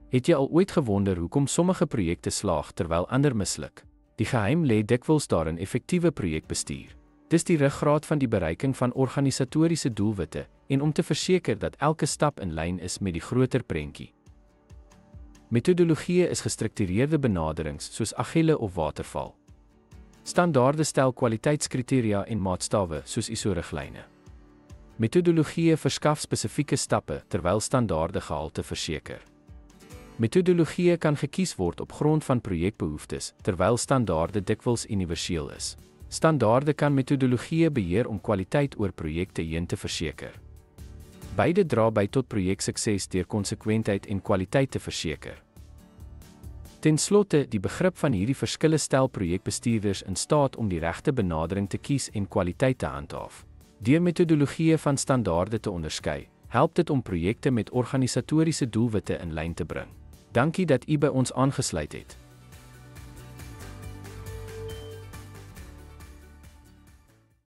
Het jy al ooit gewonder hoekom sommige projekte slaag terwyl ander misluk? Die geheim lê dikwels daarin effektiewe projekbestuur. Dis die ruggraat van die bereiking van organisatoriese doelwitte en om te verseker dat elke stap in lyn is met die groter prentjie. Metodologieë is gestruktureerde benaderings soos agile of waterval. Standaarde stel kwaliteitskriteria en maatstawwe soos ISO-riglyne. Metodologieë verskaf spesifieke stappe terwyl standaarde gehalte verseker. Metodologieë kan gekies word op grond van projekbehoeftes, terwyl standaarde dikwels universeel is. Standaarde kan metodologieë beheer om kwaliteit oor projekte heen te verseker. Beide dra by tot projeksukses deur konsekwentheid en kwaliteit te verseker. Ten slotte, die begrip van hierdie verskille stel projekbestuurders in staat om die regte benadering te kies en kwaliteit te handhaaf. Deur metodologieë van standaarde te onderskei, help dit om projekte met organisatoriese doelwitte in lyn te bring. Dankie dat u by ons aangesluit het.